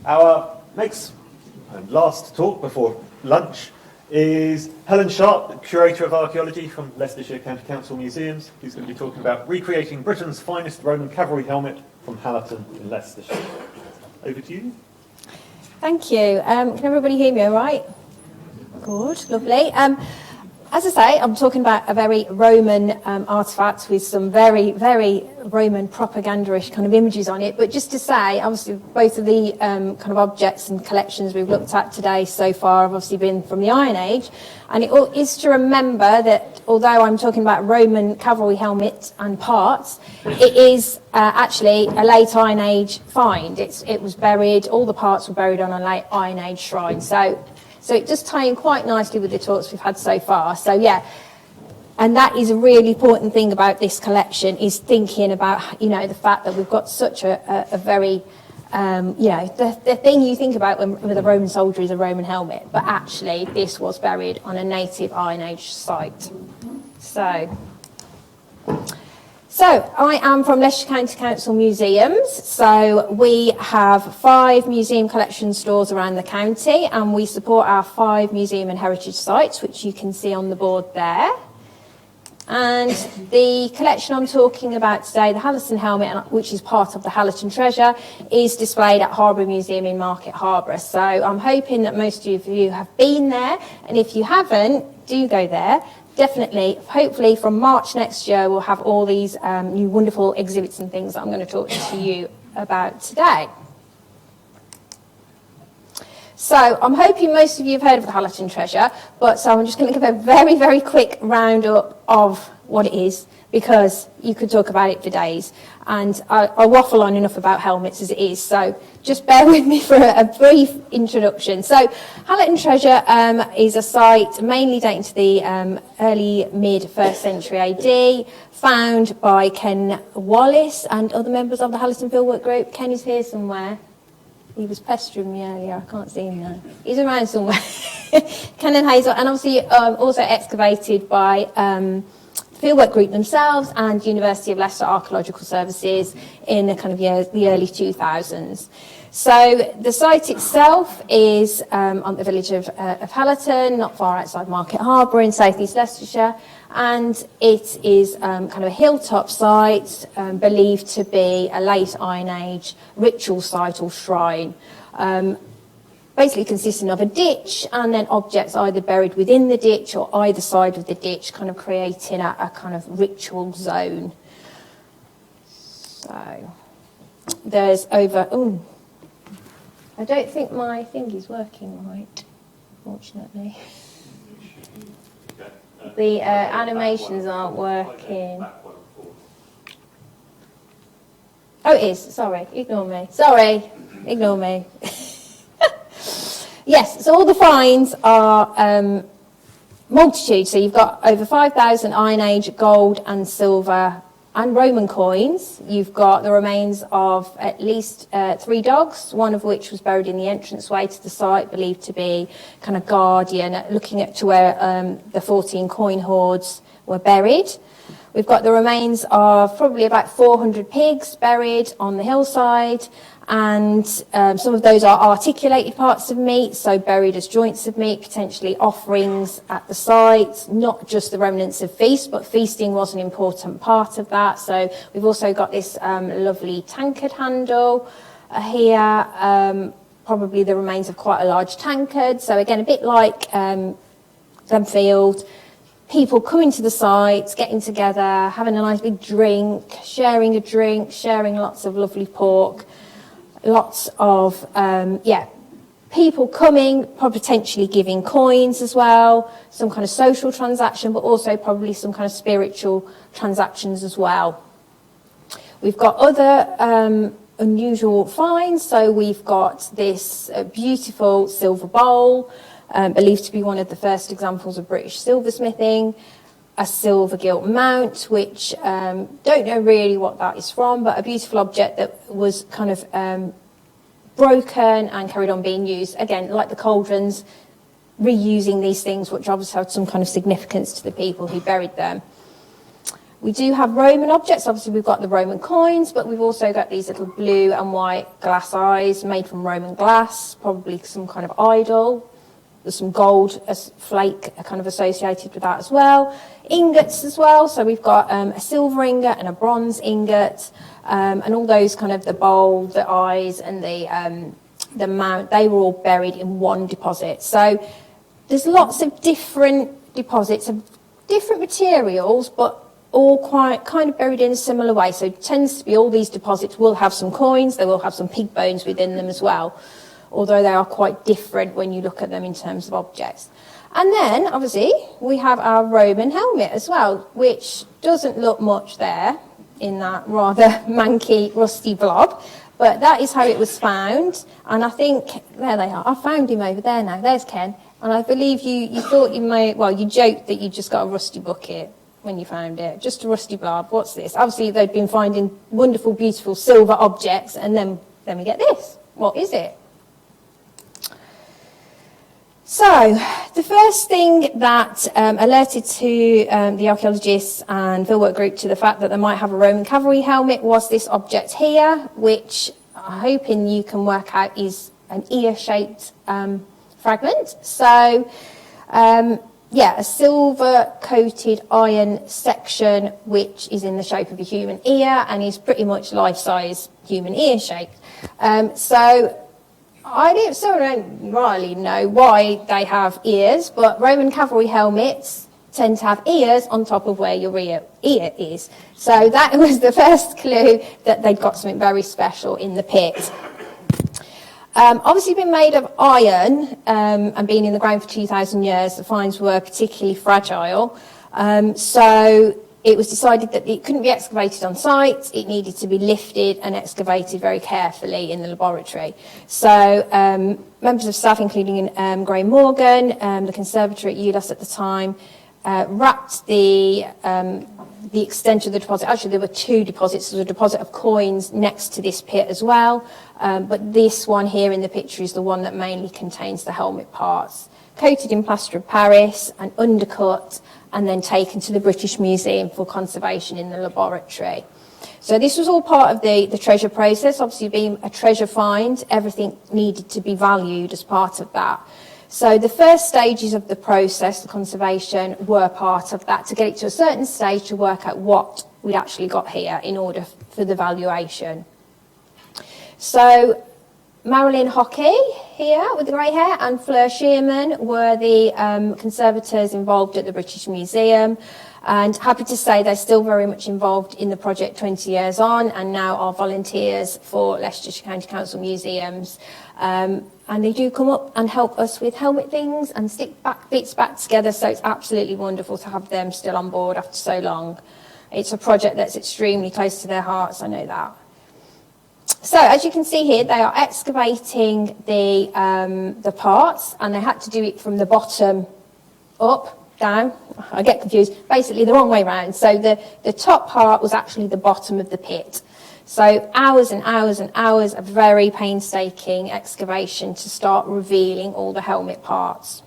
Our next and last talk before lunch is Helen Sharp, Curator of Archaeology from Leicestershire County Council Museums. Who's going to be talking about recreating Britain's finest Roman cavalry helmet from Hallaton in Leicestershire. Over to you. Thank you. Can everybody hear me all right? Good, lovely. As I say, I'm talking about a very Roman artefact with some very, very Roman propaganda-ish kind of images on it. But just to say, obviously, both of the kind of objects and collections we've looked at today so far have obviously been from the Iron Age. And it is to remember that although I'm talking about Roman cavalry helmet and parts, it is actually a late Iron Age find. It was buried, all the parts were buried on a late Iron Age shrine. So it does tie in quite nicely with the talks we've had so far. So yeah, and that is a really important thing about this collection, is thinking about, you know, the fact that we've got such a very, you know, the thing you think about with a Roman soldier is a Roman helmet, but actually this was buried on a native Iron Age site. So I am from Leicestershire County Council Museums. So we have 5 museum collection stores around the county, and we support our 5 museum and heritage sites, which you can see on the board there. And the collection I'm talking about today, the Hallaton Helmet, which is part of the Hallaton Treasure, is displayed at Harbour Museum in Market Harbour. So I'm hoping that most of you have been there, and if you haven't, do go there. Definitely, hopefully from March next year, we'll have all these new wonderful exhibits and things that I'm going to talk to you about today. So I'm hoping most of you have heard of the Hallaton Treasure, but so I'm just going to give a very, very quick roundup of what it is, because you could talk about it for days. And I waffle on enough about helmets as it is, so just bear with me for a brief introduction. So Hallaton Treasure is a site mainly dating to the early mid-1st century AD, found by Ken Wallace and other members of the Hallaton Fieldwork Group. Ken is here somewhere. He was pestering me earlier, I can't see him now. He's around somewhere. Ken and Hazel, and obviously also excavated by Fieldwork Group themselves and University of Leicester Archaeological Services in the kind of the early 2000s. So the site itself is on the village of Hallaton, not far outside Market Harbour in southeast Leicestershire, and it is kind of a hilltop site believed to be a late Iron Age ritual site or shrine. Basically consisting of a ditch and then objects either buried within the ditch or either side of the ditch, kind of creating a kind of ritual zone. So there's over, I don't think my thing is working right, fortunately. The animations aren't working. Oh, it is, sorry, ignore me. Sorry, ignore me. Yes, so all the finds are multitude. So you've got over 5,000 Iron Age gold and silver and Roman coins. You've got the remains of at least 3 dogs, one of which was buried in the entranceway to the site, believed to be kind of guardian, looking at to where the 14 coin hoards were buried. We've got the remains of probably about 400 pigs buried on the hillside, and some of those are articulated parts of meat, so buried as joints of meat, potentially offerings at the site, not just the remnants of feast, but feasting was an important part of that. So we've also got this lovely tankard handle here, probably the remains of quite a large tankard. So again, a bit like Glenfield, people coming to the site, getting together, having a nice big drink, sharing lots of lovely pork. Lots of, people coming, potentially giving coins as well, some kind of social transaction, but also probably some kind of spiritual transactions as well. We've got other unusual finds. So we've got this beautiful silver bowl, believed to be one of the first examples of British silversmithing. A silver gilt mount, which don't know really what that is from, but a beautiful object that was kind of broken and carried on being used. Again, like the cauldrons, reusing these things, which obviously had some kind of significance to the people who buried them. We do have Roman objects. Obviously, we've got the Roman coins, but we've also got these little blue and white glass eyes made from Roman glass, probably some kind of idol. There's some gold flake kind of associated with that as well. Ingots as well. So we've got a silver ingot and a bronze ingot, and all those kind of the bowl, the eyes, and the mount. They were all buried in one deposit. So there's lots of different deposits of different materials, but all quite kind of buried in a similar way. So it tends to be all these deposits will have some coins, they will have some pig bones within them as well, although they are quite different when you look at them in terms of objects. And then, obviously, we have our Roman helmet as well, which doesn't look much there in that rather manky, rusty blob, but that is how it was found. And I think, there they are, I found him over there now, there's Ken. And I believe you thought you may, well, you joked that you just got a rusty bucket when you found it, just a rusty blob. What's this? Obviously, they'd been finding wonderful, beautiful silver objects, and then we get this. What is it? So, the first thing that alerted to the archaeologists and fieldwork group to the fact that they might have a Roman cavalry helmet was this object here, which I'm hoping you can work out is an ear-shaped fragment. So, yeah, a silver-coated iron section which is in the shape of a human ear and is pretty much life-size human ear shaped. So I don't really know why they have ears, but Roman cavalry helmets tend to have ears on top of where your ear is. So that was the first clue that they'd got something very special in the pit. Obviously been made of iron and been in the ground for 2,000 years, the finds were particularly fragile. So it was decided that it couldn't be excavated on site, it needed to be lifted and excavated very carefully in the laboratory. So members of staff, including Graham Morgan, the conservator at ULAS at the time, wrapped the extent of the deposit. Actually, there were two deposits. There was a deposit of coins next to this pit as well, but this one here in the picture is the one that mainly contains the helmet parts. Coated in plaster of Paris and undercut, and then taken to the British Museum for conservation in the laboratory. So this was all part of the treasure process. Obviously, being a treasure find, everything needed to be valued as part of that. So the first stages of the process, the conservation, were part of that to get it to a certain stage to work out what we'd actually got here in order for the valuation. So Marilyn Hockey here with the grey hair and Fleur Shearman were the conservators involved at the British Museum, and happy to say they're still very much involved in the project 20 years on and now are volunteers for Leicestershire County Council Museums. And they do come up and help us with helmet things and stick bits back together, so it's absolutely wonderful to have them still on board after so long. It's a project that's extremely close to their hearts, I know that. So as you can see here, they are excavating the parts, and they had to do it from the bottom up, down. I get confused. Basically the wrong way round. So the top part was actually the bottom of the pit. So hours and hours and hours of very painstaking excavation to start revealing all the helmet parts.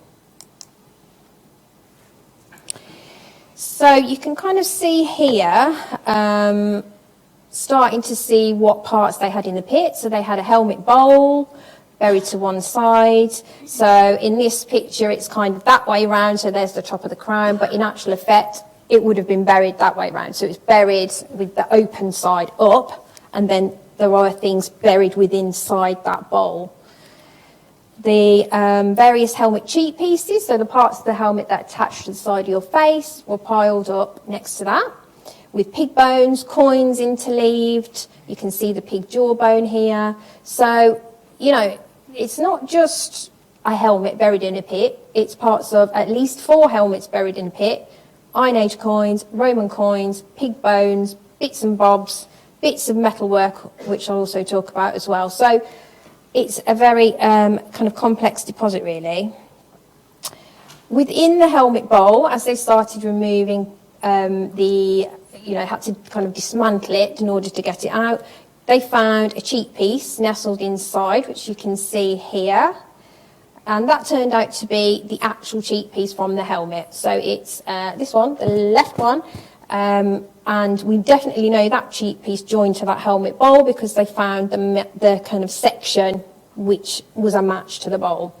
So you can kind of see here, starting to see what parts they had in the pit. So they had a helmet bowl buried to one side. So in this picture, it's kind of that way round. So there's the top of the crown, but in actual effect, it would have been buried that way round. So it's buried with the open side up, and then there are things buried within inside that bowl. The various helmet cheek pieces, so the parts of the helmet that attach to the side of your face, were piled up next to that, with pig bones, coins interleaved. You can see the pig jawbone here. So, you know, it's not just a helmet buried in a pit, it's parts of at least 4 helmets buried in a pit, Iron Age coins, Roman coins, pig bones, bits and bobs, bits of metalwork, which I'll also talk about as well. So it's a very kind of complex deposit, really. Within the helmet bowl, as they started removing had to kind of dismantle it in order to get it out, they found a cheek piece nestled inside, which you can see here. And that turned out to be the actual cheek piece from the helmet. So it's this one, the left one, And we definitely know that cheek piece joined to that helmet bowl because they found the kind of section which was a match to the bowl.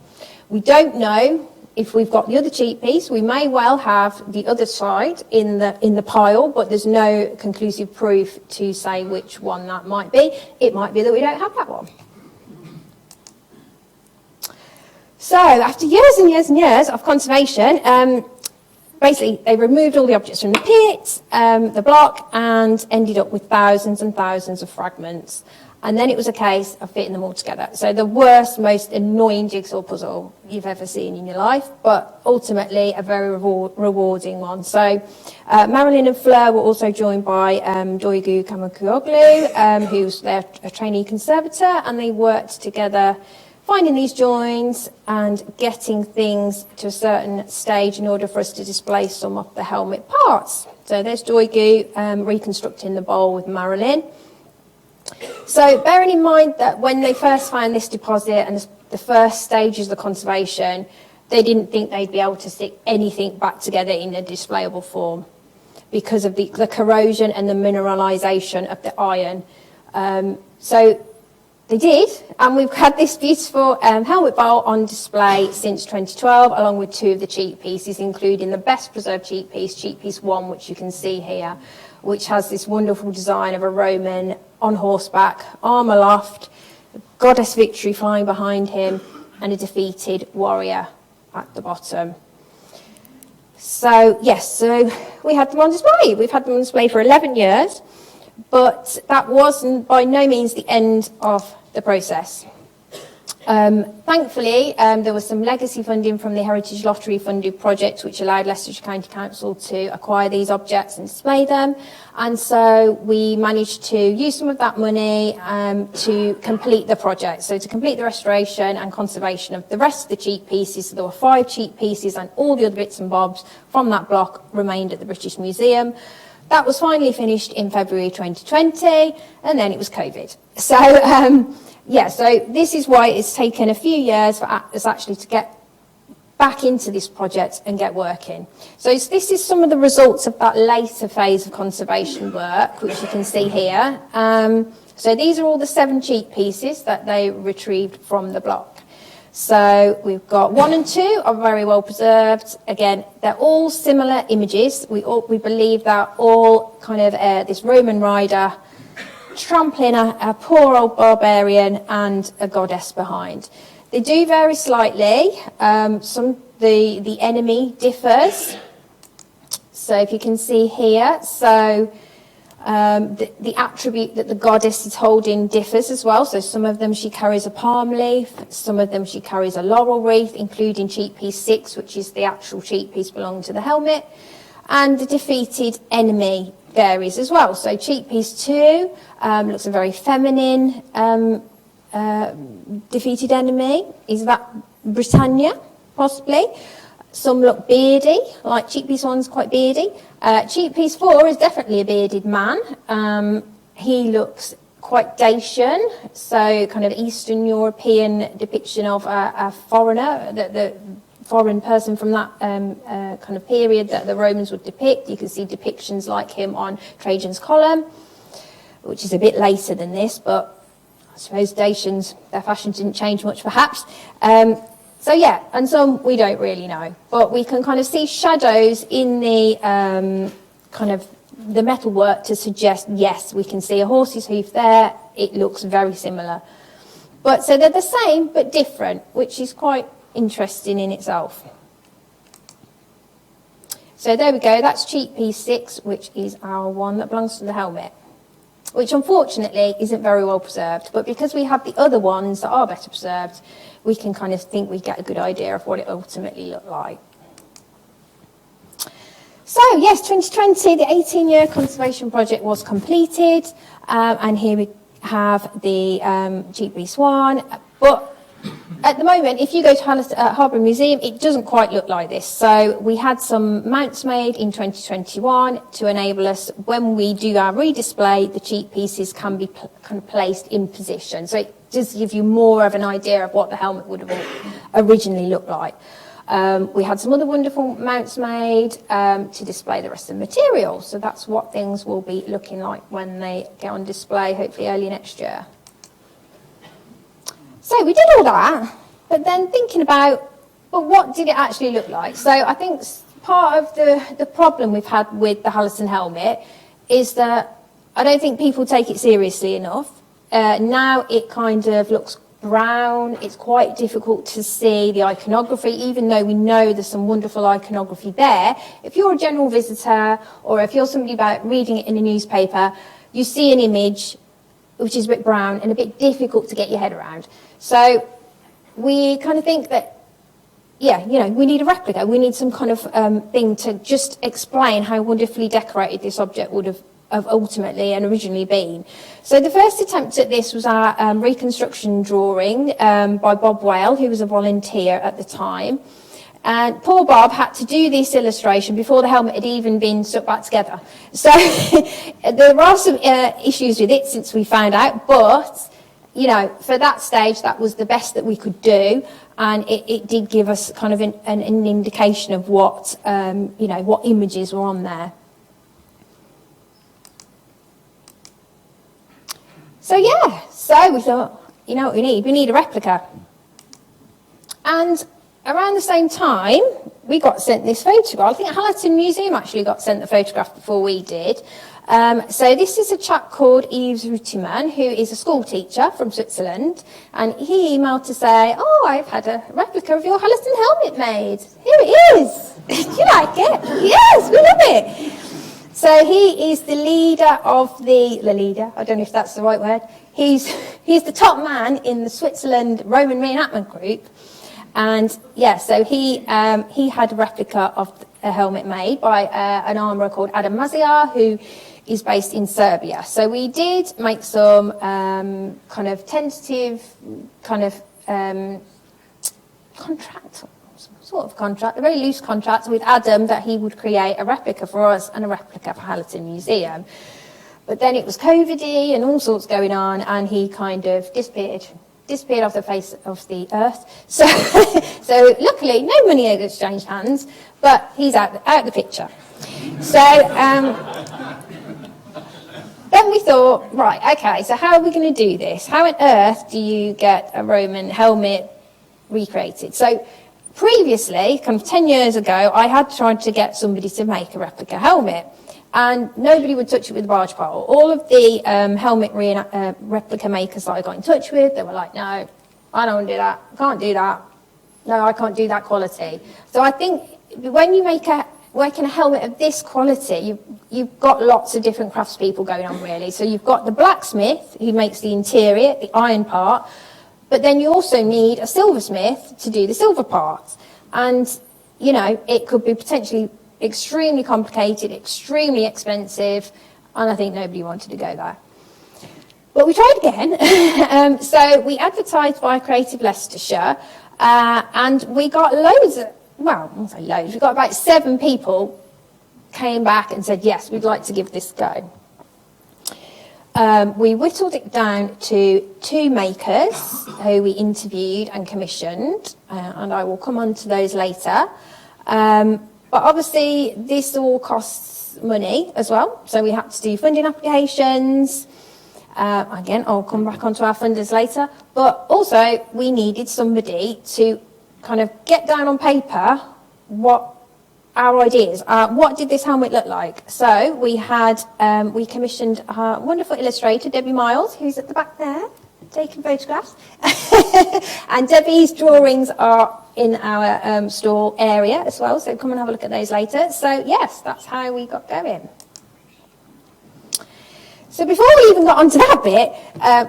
We don't know if we've got the other cheek piece. We may well have the other side in the pile, but there's no conclusive proof to say which one that might be. It might be that we don't have that one. So after years and years and years of conservation, basically they removed all the objects from the pit, the block, and ended up with thousands and thousands of fragments. And then it was a case of fitting them all together. So the worst, most annoying jigsaw puzzle you've ever seen in your life, but ultimately a very rewarding one. So Marilyn and Fleur were also joined by Doigu Kamakuoglu, who's their a trainee conservator, and they worked together finding these joins and getting things to a certain stage in order for us to display some of the helmet parts. So there's Doigu reconstructing the bowl with Marilyn. So bearing in mind that when they first found this deposit and the first stages of conservation, they didn't think they'd be able to stick anything back together in a displayable form because of the corrosion and the mineralisation of the iron. So they did, and we've had this beautiful helmet bowl on display since 2012, along with two of the cheek pieces, including the best preserved cheek piece 1, which you can see here, which has this wonderful design of a Roman on horseback, arm aloft, goddess victory flying behind him, and a defeated warrior at the bottom. So yes, so we had them on display. We've had them on display for 11 years, but that wasn't by no means the end of the process. Thankfully, there was some legacy funding from the Heritage Lottery funded project, which allowed Leicestershire County Council to acquire these objects and display them. And so we managed to use some of that money to complete the project. So to complete the restoration and conservation of the rest of the cheek pieces. So there were 5 cheek pieces, and all the other bits and bobs from that block remained at the British Museum. That was finally finished in February 2020, and then it was COVID. So yeah, so this is why it's taken a few years for us actually to get back into this project and get working. So this is some of the results of that later phase of conservation work, which you can see here. So these are all the 7 cheek pieces that they retrieved from the block. So we've got 1 and 2 are very well preserved. Again, they're all similar images. We believe that all kind of this Roman rider trampling a poor old barbarian and a goddess behind. They do vary slightly. The enemy differs. So if you can see here, so the attribute that the goddess is holding differs as well. So some of them she carries a palm leaf, some of them she carries a laurel wreath, including cheek piece 6, which is the actual cheek piece belonging to the helmet. And the defeated enemy varies as well. So cheek piece 2 looks a very feminine defeated enemy. Is that Britannia, possibly? Some look beardy, like cheek piece 1's quite beardy. Cheek piece 4 is definitely a bearded man. He looks quite Dacian, so kind of Eastern European depiction of a foreigner, the foreign person from that kind of period that the Romans would depict. You can see depictions like him on Trajan's column, which is a bit later than this, but I suppose Dacians, their fashion didn't change much perhaps. So yeah, and some we don't really know, but we can kind of see shadows in the kind of the metalwork to suggest, yes, we can see a horse's hoof there. It looks very similar. But so they're the same but different, which is quite interesting in itself. So there we go, that's cheek piece 6, which is our one that belongs to the helmet, which unfortunately isn't very well preserved, but because we have the other ones that are better preserved, we can kind of think we get a good idea of what it ultimately looked like. So yes, 2020, the 18-year conservation project was completed, and here we have the cheek piece 1, but at the moment, if you go to Harbour Museum, it doesn't quite look like this. So we had some mounts made in 2021 to enable us, when we do our redisplay, the cheek pieces can be kind of placed in position. So it does give you more of an idea of what the helmet would have originally looked like. We had some other wonderful mounts made to display the rest of the material. So that's what things will be looking like when they get on display, hopefully early next year. So we did all that, but then thinking about, well, what did it actually look like? So I think part of the problem we've had with the Hallaton helmet is that I don't think people take it seriously enough. Now it kind of looks brown. It's quite difficult to see the iconography, even though we know there's some wonderful iconography there. If you're a general visitor or if you're somebody about reading it in a newspaper, you see an image which is a bit brown and a bit difficult to get your head around. So we kind of think that, yeah, you know, we need a replica. We need some kind of thing to just explain how wonderfully decorated this object would have ultimately and originally been. So the first attempt at this was our reconstruction drawing by Bob Whale, who was a volunteer at the time. And poor Bob had to do this illustration before the helmet had even been stuck back together. So there are some issues with it since we found out, but, you know, for that stage, that was the best that we could do. And it did give us kind of an indication of what, you know, what images were on there. So yeah, so we thought, you know what we need? We need a replica. And around the same time, we got sent this photograph. I think Hallaton Museum actually got sent the photograph before we did. So this is a chap called Yves Ruteman, who is a school teacher from Switzerland. And he emailed to say, oh, I've had a replica of your Hallaton helmet made. Here it is. Do you like it? Yes, we love it. So he is the leader of the leader, I don't know if that's the right word. He's the top man in the Switzerland Roman reenactment group. And yeah, so he had a replica of a helmet made by an armourer called Adam Maziar, who is based in Serbia. So we did make some kind of tentative kind of contract, sort of contract, a very loose contract with Adam that he would create a replica for us and a replica for Hallaton Museum. But then it was COVID-y and all sorts going on, and he kind of disappeared off the face of the earth. So, so luckily, no money had exchanged hands, but he's out the picture. So then we thought, right, okay, so how are we going to do this? How on earth do you get a Roman helmet recreated? So previously, kind of 10 years ago, I had tried to get somebody to make a replica helmet, and nobody would touch it with a barge pole. All of the helmet replica makers that I got in touch with, they were like, no, I don't want to do that. I can't do that. No, I can't do that quality. So I think when you working a helmet of this quality, you've got lots of different craftspeople going on, really. So you've got the blacksmith who makes the interior, the iron part, but then you also need a silversmith to do the silver part. And, you know, it could be potentially extremely complicated, extremely expensive, and I think nobody wanted to go there. But we tried again. So we advertised via Creative Leicestershire, and we got loads of, well, I won't say loads, we got about 7 people came back and said, yes, we'd like to give this a go. We whittled it down to 2 makers who we interviewed and commissioned, and I will come on to those later. But obviously, this all costs money as well, so we had to do funding applications. Again, I'll come back onto our funders later. But also, we needed somebody to kind of get down on paper what our ideas are. What did this helmet look like? So we we commissioned our wonderful illustrator, Debbie Miles, who's at the back there, taking photographs. And Debbie's drawings are in our store area as well, so come and have a look at those later. So yes, that's how we got going. So before we even got onto that bit,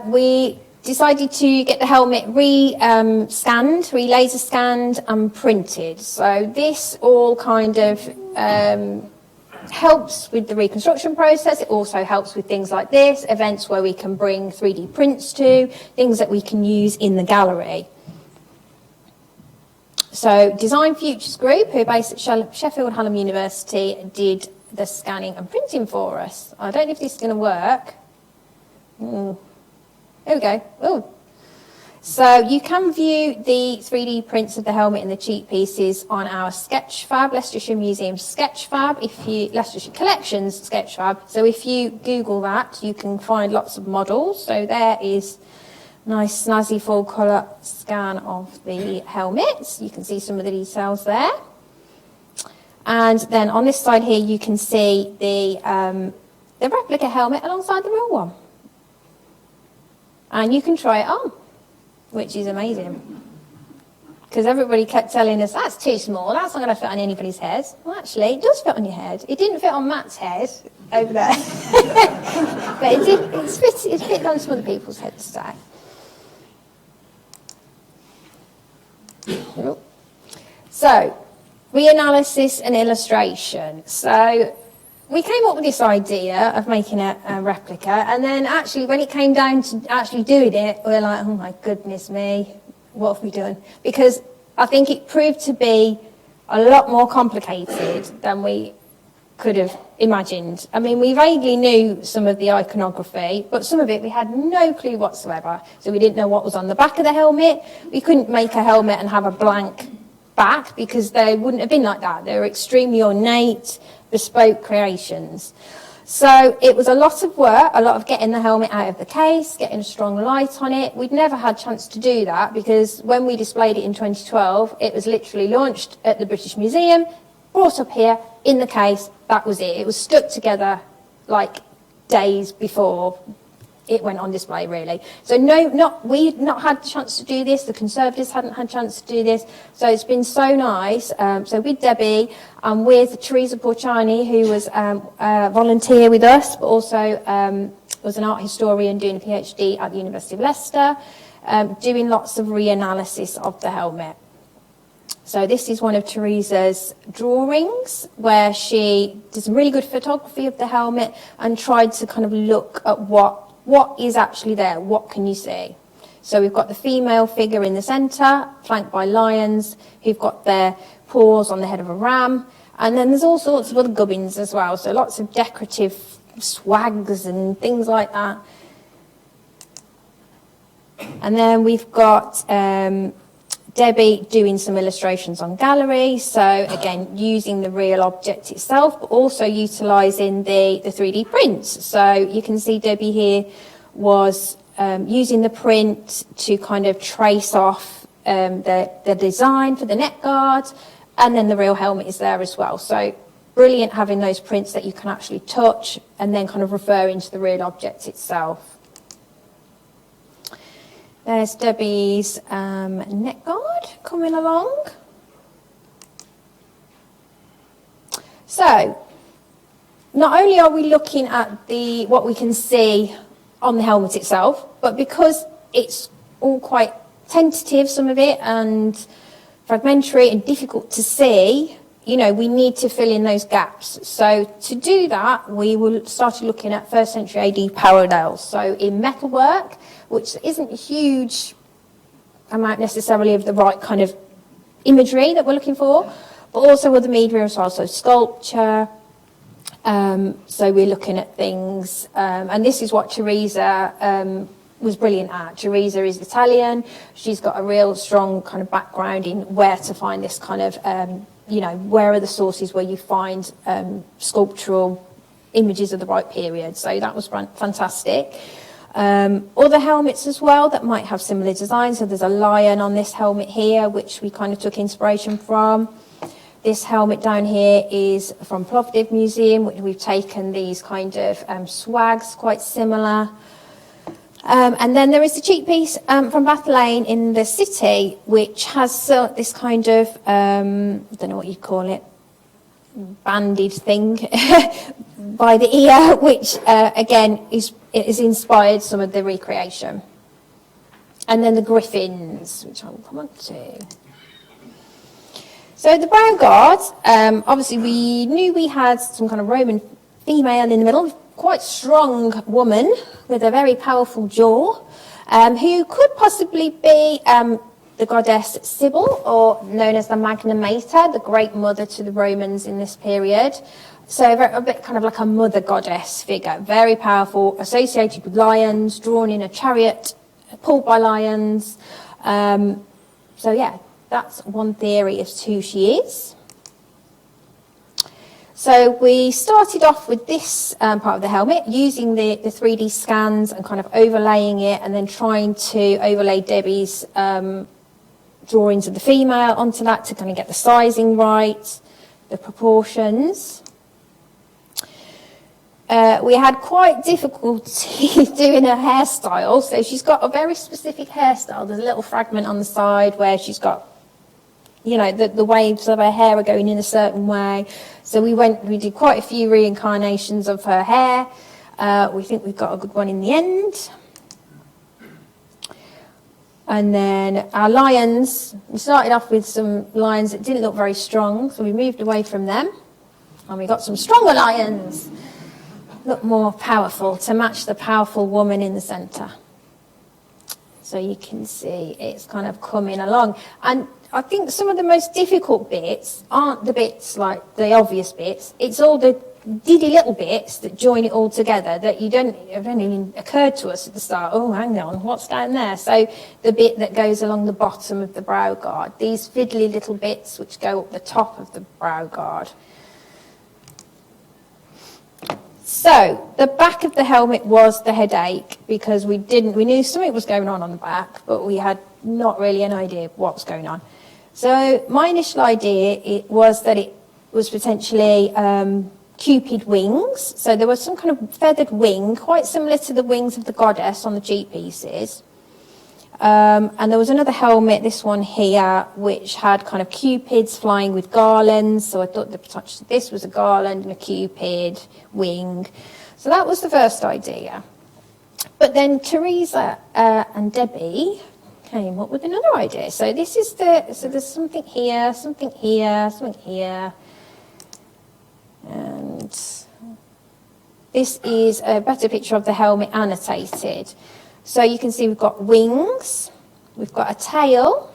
we decided to get the helmet re-scanned, re-laser scanned and printed. So this all kind of helps with the reconstruction process. It also helps with things like this, events where we can bring 3D prints to, things that we can use in the gallery. So Design Futures Group, who are based at Sheffield Hallam University, did the scanning and printing for us. I don't know if this is going to work. There we go. Ooh. So you can view the 3D prints of the helmet and the cheek pieces on our Sketchfab, Leicestershire Museum Sketchfab, Leicestershire Collections Sketchfab. So if you Google that, you can find lots of models. So there is a nice snazzy full colour scan of the helmet. You can see some of the details there. And then on this side here, you can see the replica helmet alongside the real one. And you can try it on, which is amazing. Because everybody kept telling us, that's too small, that's not going to fit on anybody's head. Well, actually, it does fit on your head. It didn't fit on Matt's head over there. But it fit on some other people's heads today. So, reanalysis and illustration. So, we came up with this idea of making a replica, and then actually when it came down to actually doing it, we were like, oh my goodness me, what have we done? Because I think it proved to be a lot more complicated than we could have imagined. I mean, we vaguely knew some of the iconography, but some of it we had no clue whatsoever. So we didn't know what was on the back of the helmet. We couldn't make a helmet and have a blank back because they wouldn't have been like that. They were extremely ornate, bespoke creations. So it was a lot of work, a lot of getting the helmet out of the case, getting a strong light on it. We'd never had a chance to do that because when we displayed it in 2012, it was literally launched at the British Museum, brought up here in the case, that was it. It was stuck together like days before it went on display, really. So we'd not had the chance to do this. The Conservatives hadn't had a chance to do this. So it's been so nice. So with Debbie and with Teresa Porciani, who was a volunteer with us, but also was an art historian doing a PhD at the University of Leicester, doing lots of reanalysis of the helmet. So this is one of Teresa's drawings where she did some really good photography of the helmet and tried to kind of look at what is actually there, what can you see? So we've got the female figure in the centre, flanked by lions, who've got their paws on the head of a ram, and then there's all sorts of other gubbins as well, so lots of decorative swags and things like that. And then we've got Debbie doing some illustrations on gallery, so again using the real object itself but also utilising the 3D prints. So you can see Debbie here was using the print to kind of trace off the design for the neck guard, and then the real helmet is there as well. So brilliant having those prints that you can actually touch and then kind of referring to the real object itself. There's Debbie's neck guard coming along. So, not only are we looking at what we can see on the helmet itself, but because it's all quite tentative, some of it, and fragmentary and difficult to see, you know, we need to fill in those gaps. So to do that, we started looking at 1st century AD parallels. So in metalwork, which isn't a huge amount necessarily of the right kind of imagery that we're looking for, but also other media as well, so sculpture. So we're looking at things, and this is what Teresa was brilliant at. Teresa is Italian. She's got a real strong kind of background in where to find this kind of, you know, where are the sources where you find sculptural images of the right period. So that was fantastic. Other helmets as well that might have similar designs. So there's a lion on this helmet here, which we kind of took inspiration from. This helmet down here is from Plovdiv Museum, which we've taken these kind of swags, quite similar. And then there is the cheek piece from Bath Lane in the city, which has this kind of, I don't know what you'd call it, banded thing by the ear, which again is inspired some of the recreation. And then the griffins, which I will come on to. So the brow guard, obviously we knew we had some kind of Roman female in the middle, quite strong woman with a very powerful jaw, who could possibly be the goddess Sybil, or known as the Magna Mater, the great mother to the Romans in this period. So a bit kind of like a mother goddess figure, very powerful, associated with lions, drawn in a chariot pulled by lions. So yeah, that's one theory as to who she is. So we started off with this part of the helmet, using the 3D scans and kind of overlaying it, and then trying to overlay Debbie's drawings of the female onto that to kind of get the sizing right, the proportions. We had quite difficulty doing her hairstyle. So she's got a very specific hairstyle. There's a little fragment on the side where she's got, you know, the waves of her hair are going in a certain way. So we did quite a few reincarnations of her hair. We think we've got a good one in the end. And then our lions, we started off with some lions that didn't look very strong, so we moved away from them. And we got some stronger lions, look more powerful, to match the powerful woman in the centre. So you can see it's kind of coming along. And I think some of the most difficult bits aren't the bits like the obvious bits. It's all the diddy little bits that join it all together that it don't even occurred to us at the start. Oh, hang on, what's down there? So the bit that goes along the bottom of the brow guard, these fiddly little bits which go up the top of the brow guard. So the back of the helmet was the headache, because we knew something was going on the back, but we had not really an idea what was going on. So my initial idea was that it was potentially Cupid wings. So there was some kind of feathered wing, quite similar to the wings of the goddess on the cheek pieces. And there was another helmet, this one here, which had kind of cupids flying with garlands. So I thought this was a garland and a cupid wing. So that was the first idea. But then Teresa and Debbie came up with another idea. So this is so there's something here, something here, something here. And this is a better picture of the helmet annotated. So you can see we've got wings, we've got a tail,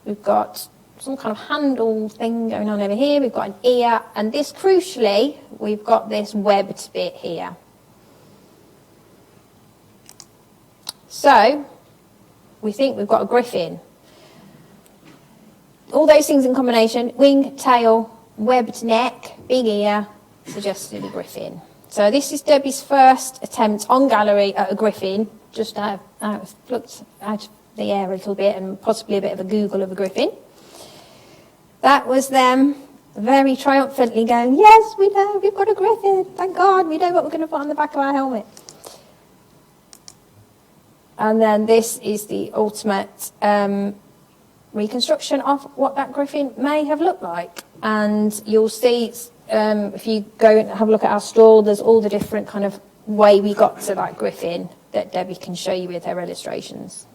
we've got some kind of handle thing going on over here, we've got an ear, and this, crucially, we've got this webbed bit here. So we think we've got a griffin. All those things in combination, wing, tail, webbed neck, big ear, suggested a griffin. So this is Debbie's first attempt on gallery at a griffin, just plucked out of the air a little bit, and possibly a bit of a Google of a griffin. That was them very triumphantly going, yes, we know, we've got a griffin, thank God, we know what we're going to put on the back of our helmet. And then this is the ultimate reconstruction of what that griffin may have looked like. And you'll see, if you go and have a look at our stall, there's all the different kind of way we got to that griffin that Debbie can show you with her illustrations.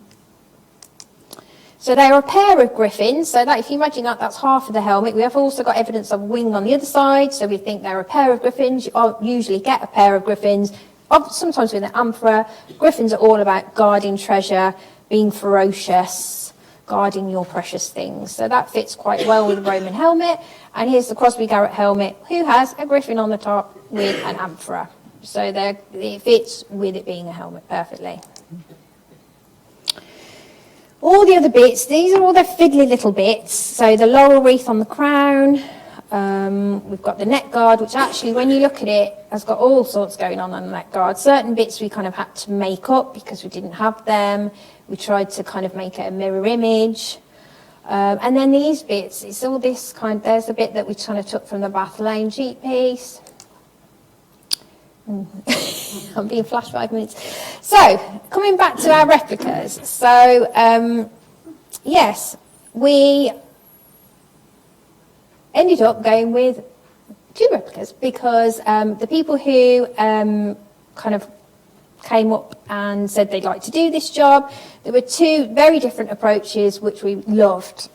So they're a pair of griffins, so that if you imagine that, that's half of the helmet. We have also got evidence of a wing on the other side, so we think they're a pair of griffins. You usually get a pair of griffins, sometimes with an amphora. Griffins are all about guarding treasure, being ferocious, guarding your precious things. So that fits quite well with the Roman helmet. And here's the Crosby Garrett helmet, who has a griffin on the top with an amphora. So it fits with it being a helmet perfectly. All the other bits, these are all the fiddly little bits. So the laurel wreath on the crown. We've got the neck guard, which actually, when you look at it, has got all sorts going on the neck guard. Certain bits we kind of had to make up because we didn't have them. We tried to kind of make it a mirror image. And then these bits, it's all this kind, there's the bit that we kind of took from the Bath Lane cheek piece. I'm being flashed 5 minutes. So, coming back to our replicas. So, yes, we ended up going with 2 replicas because the people who kind of came up and said they'd like to do this job, there were 2 very different approaches which we loved.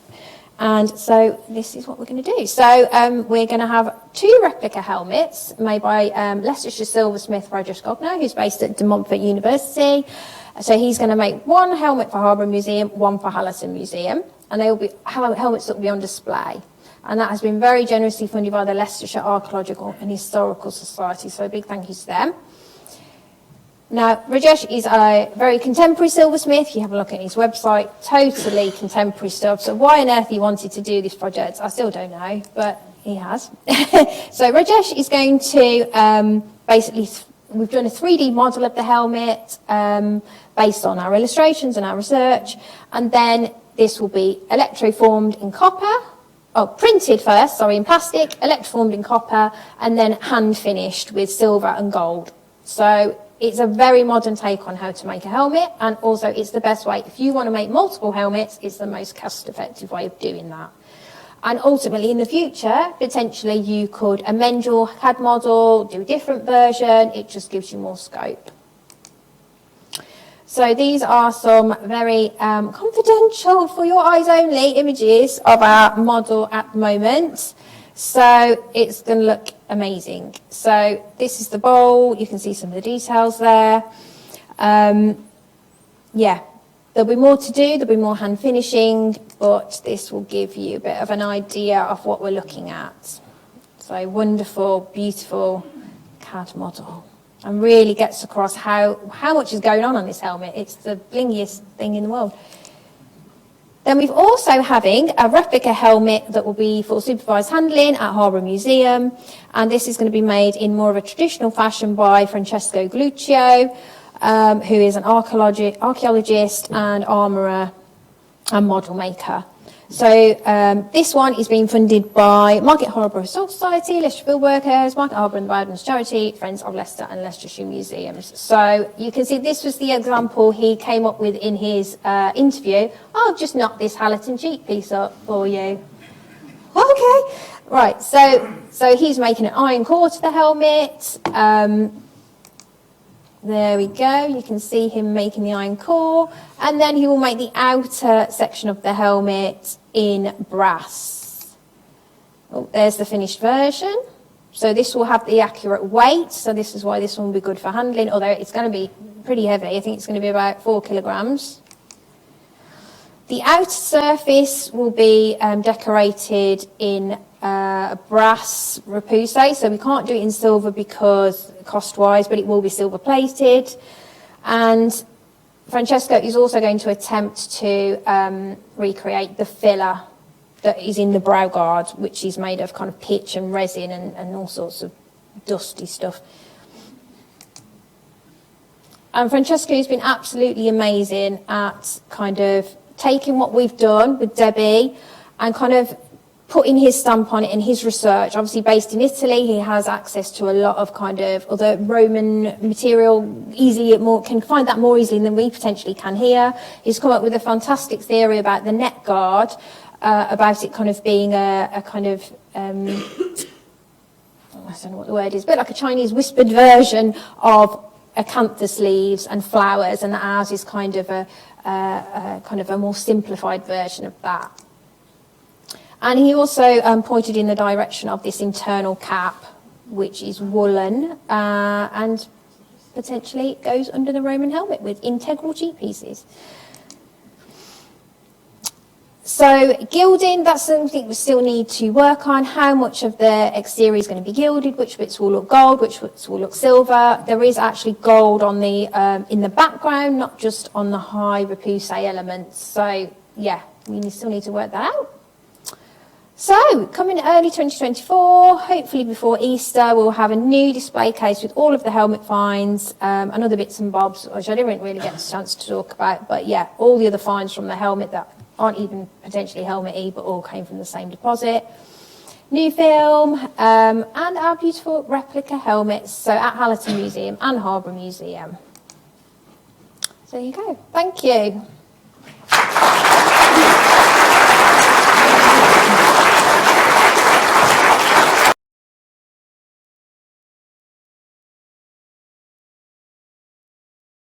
And so this is what we're going to do. So we're going to have 2 replica helmets made by Leicestershire silversmith Roger Skogner, who's based at De Montfort University. So he's going to make 1 helmet for Harbour Museum, 1 for Hallaton Museum, and they will be helmets that will be on display. And that has been very generously funded by the Leicestershire Archaeological and Historical Society. So a big thank you to them. Now, Rajesh is a very contemporary silversmith. You have a look at his website, totally contemporary stuff. So why on earth he wanted to do this project, I still don't know, but he has. So Rajesh is going to basically, we've done a 3D model of the helmet based on our illustrations and our research, and then this will be electroformed in copper. Printed first, sorry, in plastic, electroformed in copper, and then hand finished with silver and gold. So it's a very modern take on how to make a helmet, and also it's the best way. If you want to make multiple helmets, it's the most cost-effective way of doing that. And ultimately, in the future, potentially you could amend your CAD model, do a different version. It just gives you more scope. So these are some very confidential, for your eyes only, images of our model at the moment. So it's going to look amazing. So this is the bowl. You can see some of the details there. Yeah, there'll be more to do. There'll be more hand finishing, but this will give you a bit of an idea of what we're looking at. So wonderful, beautiful CAD model. And really gets across how much is going on this helmet. It's the blingiest thing in the world. Then we've also having a replica helmet that will be for supervised handling at Harbour Museum. And this is going to be made in more of a traditional fashion by Francesco Gluccio, who is an archaeologist and armourer and model maker. So this one is being funded by Market Harbour Historical Society, Leicestershire Field Workers, Market Harbour and the Bowdens Charity, Friends of Leicester and Leicestershire Museums. So you can see this was the example he came up with in his interview. I'll just knock this Hallaton cheek piece up for you. Okay, right, so he's making an iron core to the helmet. There we go, you can see him making the iron core, and then he will make the outer section of the helmet in brass. Oh, there's the finished version. So this will have the accurate weight, so this is why this one will be good for handling, although it's going to be pretty heavy. I think it's going to be about 4 kilograms. The outer surface will be decorated in brass repousse, so we can't do it in silver because cost-wise, but it will be silver-plated. And Francesco is also going to attempt to recreate the filler that is in the brow guard, which is made of kind of pitch and resin and all sorts of dusty stuff. And Francesco has been absolutely amazing at kind of taking what we've done with Debbie and kind of putting his stamp on it in his research. Obviously based in Italy, he has access to a lot of kind of other Roman material, can find that more easily than we potentially can here. He's come up with a fantastic theory about the neck guard, about it kind of being a kind of, I don't know what the word is, but like a Chinese whispered version of acanthus leaves and flowers, and ours is kind of a more simplified version of that. And he also pointed in the direction of this internal cap, which is woolen, and potentially goes under the Roman helmet with integral cheek pieces. So gilding, that's something we still need to work on. How much of the exterior is going to be gilded, which bits will look gold, which bits will look silver. There is actually gold on the in the background, not just on the high repousse elements. So yeah, we still need to work that out. So, coming early 2024, hopefully before Easter, we'll have a new display case with all of the helmet finds and other bits and bobs, which I didn't really get a chance to talk about. But yeah, all the other finds from the helmet that aren't even potentially helmet-y, but all came from the same deposit. New film, and our beautiful replica helmets, so at Hallaton Museum and Harbour Museum. So there you go. Thank you.